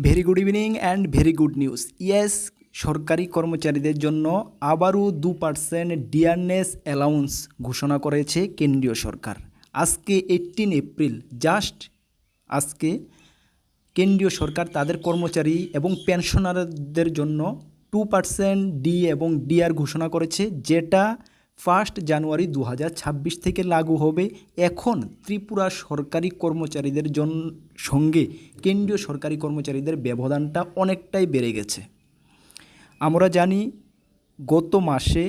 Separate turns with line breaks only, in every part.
Very good evening and very good news. Yes, সরকারি কর্মচারীদের জন্য আবারও 2% ডিয়ারনেস অ্যালাউন্স ঘোষণা করেছে কেন্দ্রীয় সরকার। আজকে 18 এপ্রিল, জাস্ট আজকে কেন্দ্রীয় সরকার তাদের কর্মচারী এবং পেনশনারদের জন্য 2% ডি এবং ডিআর ঘোষণা করেছে, যেটা 1 জানুয়ারি 2026 থেকে লাগু হবে। এখন ত্রিপুরা সরকারি কর্মচারীদের সঙ্গে কেন্দ্রীয় সরকারি কর্মচারীদের ব্যবধানটা অনেকটাই বেড়ে গেছে। আমরা জানি গত মাসে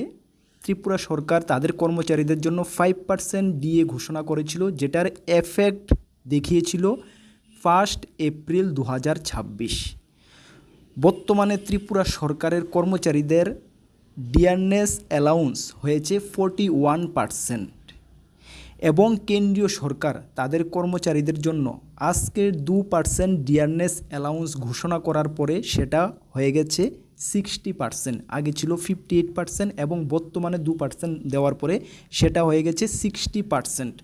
ত্রিপুরা সরকার তাদের কর্মচারীদের জন্য 5% ডিএ ঘোষণা করেছিল, যেটার এফেক্ট দেখিয়েছিল 1 এপ্রিল 2026। বর্তমানে ত্রিপুরা সরকারের কর্মচারীদের ডিয়ারনেস অ্যালাউন্স হয়েছে 41%, এবং কেন্দ্রীয় সরকার তাদের কর্মচারীদের জন্য আজকের 2% ডিয়ারনেস অ্যালাউন্স ঘোষণা করার পরে সেটা হয়ে গেছে 60%। আগে ছিল 58% এবং বর্তমানে 2% দেওয়ার পরে সেটা হয়ে গেছে 60%।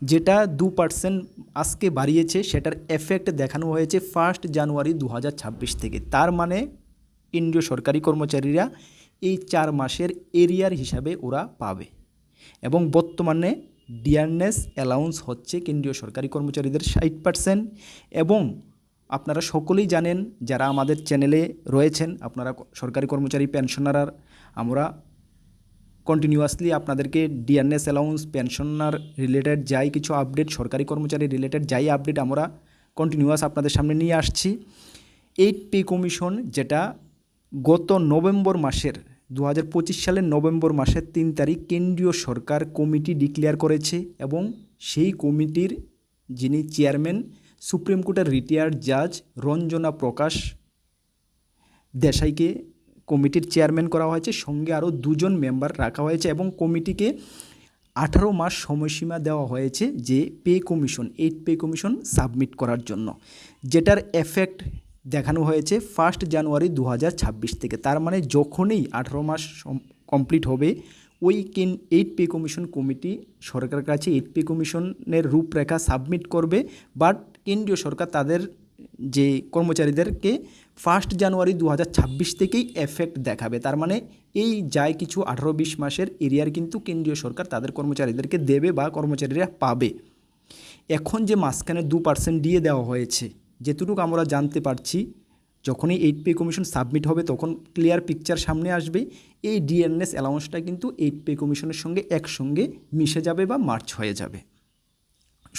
যেটা 2% আজকে বাড়িয়েছে, সেটার এফেক্ট দেখানো হয়েছে 1 জানুয়ারি 2026 থেকে। তার মানে কেন্দ্রীয় সরকারি কর্মচারীরা এই 4 মাসের এরিয়ার হিসাবে ওরা পাবে। এবং বর্তমানে ডিয়ারনেস অ্যালাউন্স হচ্ছে কেন্দ্রীয় সরকারি কর্মচারীদের 60%। এবং আপনারা সকলেই জানেন, যারা আমাদের চ্যানেলে রয়েছেন, আপনারা সরকারি কর্মচারী পেনশনার, আমরা কন্টিনিউয়াসলি আপনাদেরকে ডিয়ারনেস অ্যালাউন্স, পেনশনার রিলেটেড যাই কিছু আপডেট, সরকারি কর্মচারী রিলেটেড যাই আপডেট আমরা কন্টিনিউয়াস আপনাদের সামনে নিয়ে আসছি। 8 পে কমিশন, যেটা গত নভেম্বর মাসের 2025 সালের নভেম্বর মাসের 3 তারিখ কেন্দ্রীয় সরকার কমিটি ডিক্লেয়ার করেছে, এবং সেই কমিটির যিনি চেয়ারম্যান, সুপ্রিম কোর্টের রিটায়ার্ড জাজ রঞ্জনা প্রকাশ দেশাইকে কমিটির চেয়ারম্যান করা হয়েছে। সঙ্গে আরও 2 জন মেম্বার রাখা হয়েছে, এবং কমিটিকে 18 মাস সময়সীমা দেওয়া হয়েছে যে pay commission, 8 pay commission submit করার জন্য, যেটার এফেক্ট দেখানো হয়েছে 1 জানুয়ারি 2026 থেকে। তার মানে যখনই 18 মাস কমপ্লিট হবে, ওই 8 পে কমিশন কমিটি সরকারের কাছে 8 পে কমিশনের রূপরেখা সাবমিট করবে। বাট কেন্দ্রীয় সরকার তাদের যে কর্মচারীদেরকে 1 জানুয়ারি 2026 থেকেই এফেক্ট দেখাবে। তার মানে এই যায় কিছু 18-20 মাসের এরিয়ার কিন্তু কেন্দ্রীয় সরকার তাদের কর্মচারীদেরকে দেবে বা কর্মচারীরা পাবে। এখন যে মাঝখানে 2% দিয়ে দেওয়া হয়েছে, যেটুকু আমরা জানতে পারছি, যখনই 8 পে কমিশন সাবমিট হবে তখন ক্লিয়ার পিকচার সামনে আসবে। এই ডিএনএস অ্যালাউন্সটা কিন্তু 8 পে কমিশনের সঙ্গে একসঙ্গে মিশে যাবে বা মার্চ হয়ে যাবে।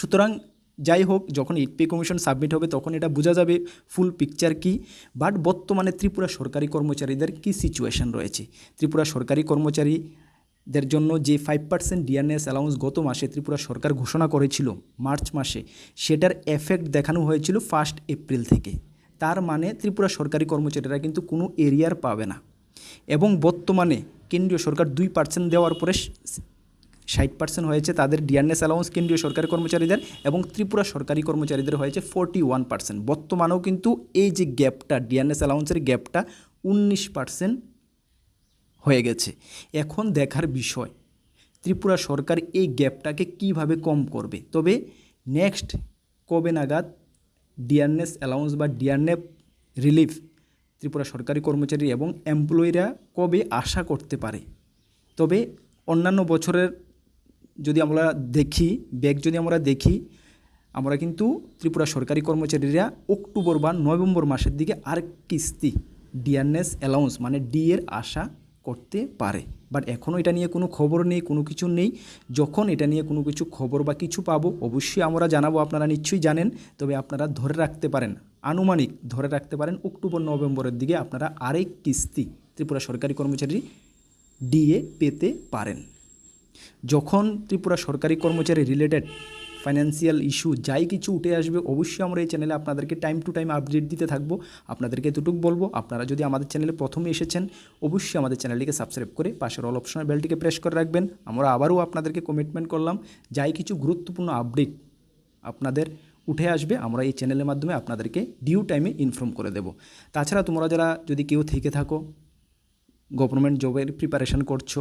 সুতরাং যাই হোক, যখন 8 পে কমিশন সাবমিট হবে তখন এটা বোঝা যাবে ফুল পিকচার কী। বাট বর্তমানে ত্রিপুরা সরকারি কর্মচারীদের কী সিচুয়েশন রয়েছে, ত্রিপুরা সরকারি কর্মচারীদের জন্য যে 5% ডিএনএস অ্যালাউন্স গত মাসে ত্রিপুরা সরকার ঘোষণা করেছিল মার্চ মাসে, সেটার এফেক্ট দেখানো হয়েছিল 1 এপ্রিল থেকে। তার মানে ত্রিপুরা সরকারি কর্মচারীরা কিন্তু কোনো এরিয়ার পাবে না। এবং বর্তমানে কেন্দ্রীয় সরকার 2% দেওয়ার পরে 60% হয়েছে তাদের ডিয়ারনেস অ্যালাউন্স কেন্দ্রীয় সরকারি কর্মচারীদের, এবং ত্রিপুরা সরকারি কর্মচারীদের হয়েছে 41%। বর্তমানেও কিন্তু এই যে গ্যাপটা, ডিয়ারনেস অ্যালাউন্সের গ্যাপটা 19% হয়ে গেছে। এখন দেখার বিষয় ত্রিপুরা সরকার এই গ্যাপটাকে কিভাবে কম করবে। তবে নেক্সট কবে নাগাদ ডিয়ারনেস অ্যালাউন্স বা ডিয়ারনেস রিলিফ ত্রিপুরা সরকারি কর্মচারী এবং এমপ্লয়িরা কবে আশা করতে পারে। তবে অন্যান্য বছরের যদি আমরা দেখি, যদি আমরা দেখি, আমরা কিন্তু ত্রিপুরা সরকারি কর্মচারীরা অক্টোবর বা নভেম্বর মাসের দিকে আর কিস্তি ডিয়ারনেস অ্যালাউন্স মানে ডি এর আশা করতে পারে। বাট এখনও এটা নিয়ে কোনো খবর নেই, কোনো কিছু নেই। যখন এটা নিয়ে কোনো কিছু খবর বা কিছু পাবো অবশ্যই আমরা জানাবো, আপনারা নিশ্চয়ই জানেন। তবে আপনারা ধরে রাখতে পারেন, আনুমানিক ধরে রাখতে পারেন অক্টোবর নভেম্বরের দিকে আপনারা আরেক কিস্তি ত্রিপুরা সরকারি কর্মচারী ডিএ পেতে পারেন। যখন ত্রিপুরা সরকারি কর্মচারী রিলেটেড ফাইন্যান্সিয়াল ইস্যু যাই কিছু উঠে আসবে, অবশ্যই আমরা এই চ্যানেলে আপনাদেরকে টাইম টু টাইম আপডেট দিতে থাকবো। আপনাদেরকে এতটুকু বলবো, আপনারা যদি আমাদের চ্যানেলে প্রথমে এসেছেন অবশ্যই আমাদের চ্যানেলটিকে সাবস্ক্রাইব করে পাশের অল অপশনের বেলটিকে প্রেস করে রাখবেন। আমরা আবারও আপনাদেরকে কমিটমেন্ট করলাম, যাই কিছু গুরুত্বপূর্ণ আপডেট আপনাদের উঠে আসবে আমরা এই চ্যানেলের মাধ্যমে আপনাদেরকে ডিউ টাইমে ইনফর্ম করে দেব। তাছাড়া তোমরা যারা যদি কেউ থেকে থাকো গভর্নমেন্ট জবের প্রিপারেশন করছো,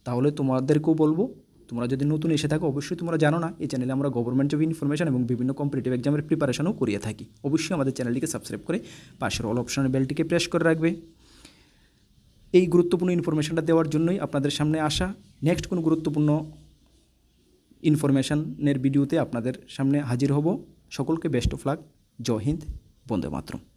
তাহলে তোমাদেরকেও বলবো তোমরা যদি নতুন এসে থাকো অবশ্যই তোমরা জানো না এই চ্যানেলে আমরা গভর্নমেন্ট জব ইনফরমেশন এবং বিভিন্ন কম্পিটিটিভ এক্সামের প্রিপারেশনও করিয়ে থাকি। অবশ্যই আমাদের চ্যানেলটিকে সাবস্ক্রাইব করে পাশের অল অপশনের বেলটিকে প্রেস করে রাখবে। এই গুরুত্বপূর্ণ ইনফরমেশনটা দেওয়ার জন্যই আপনাদের সামনে আসা। নেক্সট কোনো গুরুত্বপূর্ণ ইনফরমেশনের ভিডিওতে আপনাদের সামনে হাজির হব। সকলকে বেস্ট অফ লাক। জয় হিন্দ, বন্দে মাতরম।